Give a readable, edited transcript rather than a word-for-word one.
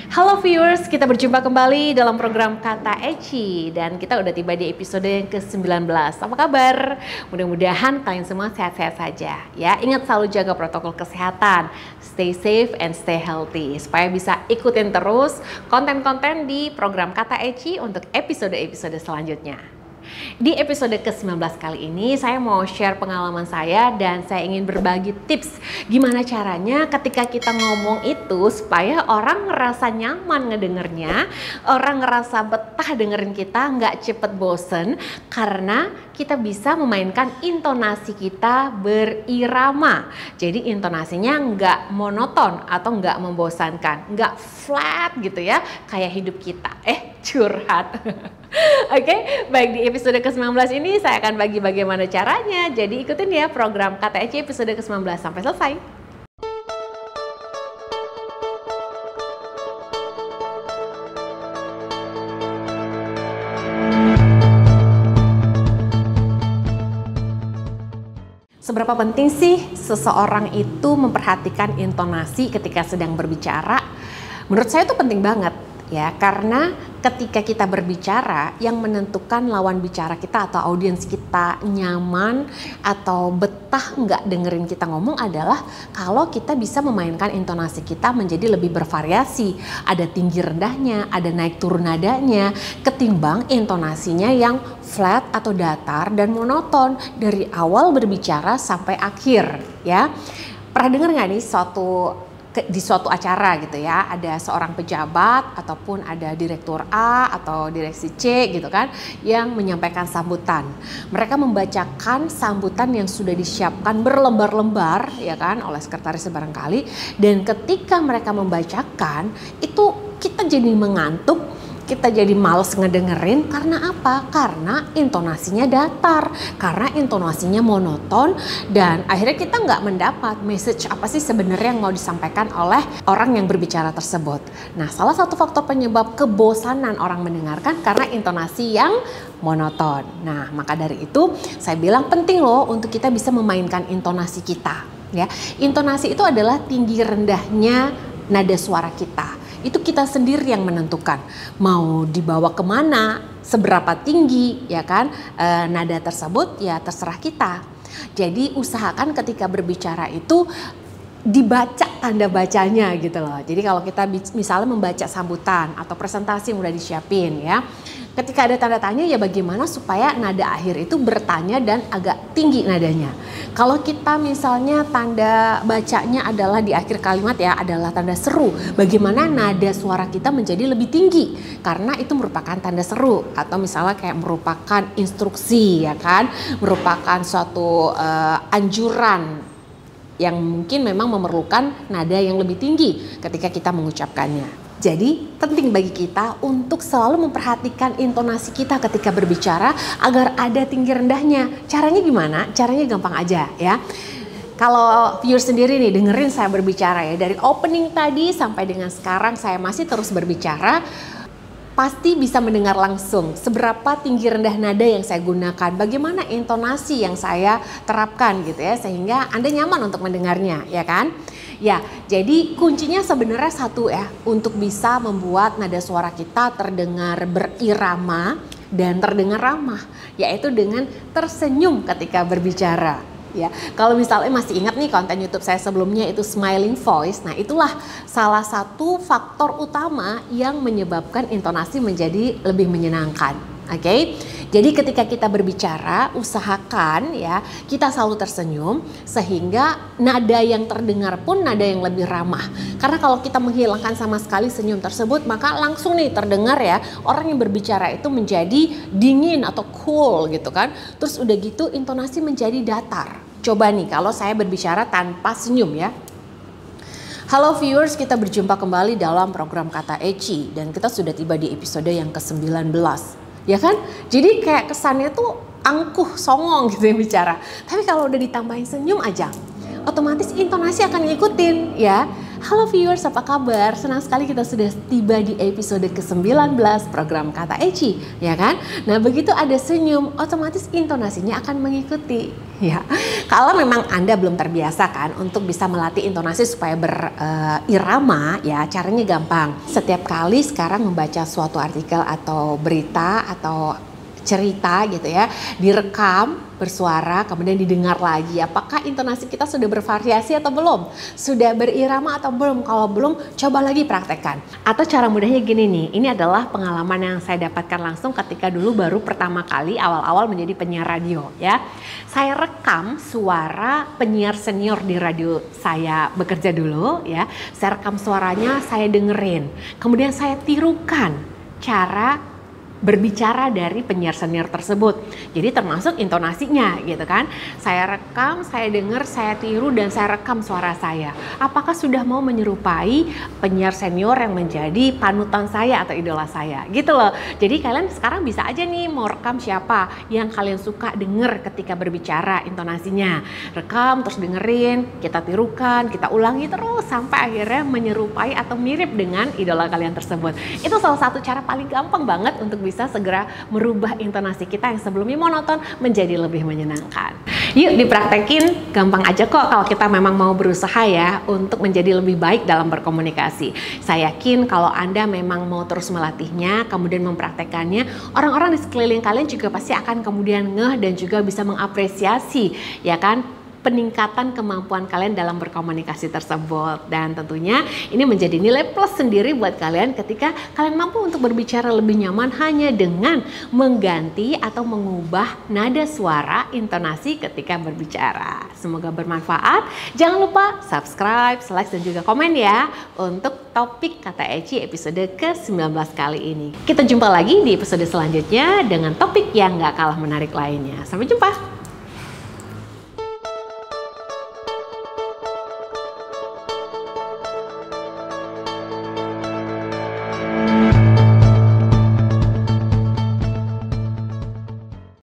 Halo viewers, kita berjumpa kembali dalam program Kata Eci dan kita udah tiba di episode yang ke-19. Apa kabar? Mudah-mudahan kalian semua sehat-sehat saja ya. Ingat selalu jaga protokol kesehatan, stay safe and stay healthy supaya bisa ikutin terus konten-konten di program Kata Eci untuk episode-episode selanjutnya. Di episode ke-19 kali ini saya mau share pengalaman saya dan saya ingin berbagi tips gimana caranya ketika kita ngomong itu supaya orang ngerasa nyaman ngedengernya, orang ngerasa betah dengerin kita, nggak cepet bosen karena kita bisa memainkan intonasi kita berirama. Jadi intonasinya nggak monoton atau nggak membosankan, nggak flat gitu ya kayak hidup kita. Curhat. Oke, baik, di episode ke-19 ini saya akan bagi bagaimana caranya. Jadi ikutin ya program Kata Eci episode ke-19 sampai selesai. Seberapa penting sih seseorang itu memperhatikan intonasi ketika sedang berbicara? Menurut saya itu penting banget. Ya, karena ketika kita berbicara yang menentukan lawan bicara kita atau audiens kita nyaman atau betah nggak dengerin kita ngomong adalah kalau kita bisa memainkan intonasi kita menjadi lebih bervariasi. Ada tinggi rendahnya, ada naik turun nadanya, ketimbang intonasinya yang flat atau datar dan monoton dari awal berbicara sampai akhir ya. Pernah dengar nggak nih di suatu acara gitu ya, ada seorang pejabat ataupun ada direktur A atau direksi C gitu kan yang menyampaikan sambutan. Mereka membacakan sambutan yang sudah disiapkan berlembar-lembar ya kan oleh sekretaris barangkali, dan ketika mereka membacakan itu kita jadi mengantuk. Kita jadi males ngedengerin karena apa? Karena intonasinya datar, karena intonasinya monoton, dan akhirnya kita nggak mendapat message apa sih sebenarnya yang mau disampaikan oleh orang yang berbicara tersebut. Nah, salah satu faktor penyebab kebosanan orang mendengarkan karena intonasi yang monoton. Nah, maka dari itu saya bilang penting loh untuk kita bisa memainkan intonasi kita. Ya, intonasi itu adalah tinggi rendahnya nada suara kita. Itu kita sendiri yang menentukan mau dibawa kemana, seberapa tinggi ya kan nada tersebut, ya terserah kita. Jadi usahakan ketika berbicara itu dibaca tanda bacanya gitu loh. Jadi kalau kita misalnya membaca sambutan atau presentasi yang udah disiapin ya, ketika ada tanda tanya ya bagaimana supaya nada akhir itu bertanya dan agak tinggi nadanya. Kalau kita misalnya tanda bacanya adalah di akhir kalimat ya adalah tanda seru, bagaimana nada suara kita menjadi lebih tinggi karena itu merupakan tanda seru, atau misalnya kayak merupakan instruksi ya kan, merupakan suatu anjuran yang mungkin memang memerlukan nada yang lebih tinggi ketika kita mengucapkannya. Jadi penting bagi kita untuk selalu memperhatikan intonasi kita ketika berbicara agar ada tinggi rendahnya. Caranya gimana? Caranya gampang aja ya. Kalau viewer sendiri nih dengerin saya berbicara ya, dari opening tadi sampai dengan sekarang saya masih terus berbicara, pasti bisa mendengar langsung seberapa tinggi rendah nada yang saya gunakan, bagaimana intonasi yang saya terapkan gitu ya, sehingga Anda nyaman untuk mendengarnya ya kan. Ya, jadi kuncinya sebenarnya satu ya, untuk bisa membuat nada suara kita terdengar berirama dan terdengar ramah, yaitu dengan tersenyum ketika berbicara. Ya, kalau misalnya masih ingat nih konten YouTube saya sebelumnya itu smiling voice, nah itulah salah satu faktor utama yang menyebabkan intonasi menjadi lebih menyenangkan. Oke, jadi ketika kita berbicara usahakan ya kita selalu tersenyum sehingga nada yang terdengar pun nada yang lebih ramah. Karena kalau kita menghilangkan sama sekali senyum tersebut maka langsung nih terdengar ya orang yang berbicara itu menjadi dingin atau cool gitu kan. Terus udah gitu intonasi menjadi datar. Coba nih kalau saya berbicara tanpa senyum ya. Halo viewers, kita berjumpa kembali dalam program Kata Eci dan kita sudah tiba di episode yang ke-19. Ya kan? Jadi kayak kesannya tuh angkuh, songong gitu ya bicara. Tapi kalau udah ditambahin senyum aja, otomatis intonasi akan ngikutin ya. Halo viewers, apa kabar? Senang sekali kita sudah tiba di episode ke-19 program Kata Eci, ya kan? Nah, begitu ada senyum, otomatis intonasinya akan mengikuti. Ya, kalau memang Anda belum terbiasa kan untuk bisa melatih intonasi supaya berirama, ya caranya gampang. Setiap kali sekarang membaca suatu artikel atau berita atau cerita gitu ya, direkam bersuara kemudian didengar lagi, apakah intonasi kita sudah bervariasi atau belum, sudah berirama atau belum. Kalau belum, coba lagi praktekkan. Atau cara mudahnya gini nih, ini adalah pengalaman yang saya dapatkan langsung ketika dulu baru pertama kali awal-awal menjadi penyiar radio ya. Saya rekam suara penyiar senior di radio saya bekerja dulu ya, saya rekam suaranya, saya dengerin, kemudian saya tirukan cara berbicara dari penyiar senior tersebut. Jadi termasuk intonasinya gitu kan. Saya rekam, saya dengar, saya tiru, dan saya rekam suara saya. Apakah sudah mau menyerupai penyiar senior yang menjadi panutan saya atau idola saya gitu loh. Jadi kalian sekarang bisa aja nih mau rekam siapa yang kalian suka denger ketika berbicara intonasinya. Rekam terus dengerin, kita tirukan, kita ulangi terus sampai akhirnya menyerupai atau mirip dengan idola kalian tersebut. Itu salah satu cara paling gampang banget untuk bisa segera merubah intonasi kita yang sebelumnya monoton menjadi lebih menyenangkan. Yuk dipraktekin, gampang aja kok kalau kita memang mau berusaha ya untuk menjadi lebih baik dalam berkomunikasi. Saya yakin kalau Anda memang mau terus melatihnya, kemudian mempraktekannya, orang-orang di sekeliling kalian juga pasti akan kemudian ngeh dan juga bisa mengapresiasi ya kan, peningkatan kemampuan kalian dalam berkomunikasi tersebut. Dan tentunya ini menjadi nilai plus sendiri buat kalian ketika kalian mampu untuk berbicara lebih nyaman hanya dengan mengganti atau mengubah nada suara, intonasi ketika berbicara. Semoga bermanfaat. Jangan lupa subscribe, like, dan juga komen ya untuk topik Kata Eci episode ke-19 kali ini. Kita jumpa lagi di episode selanjutnya dengan topik yang gak kalah menarik lainnya. Sampai jumpa!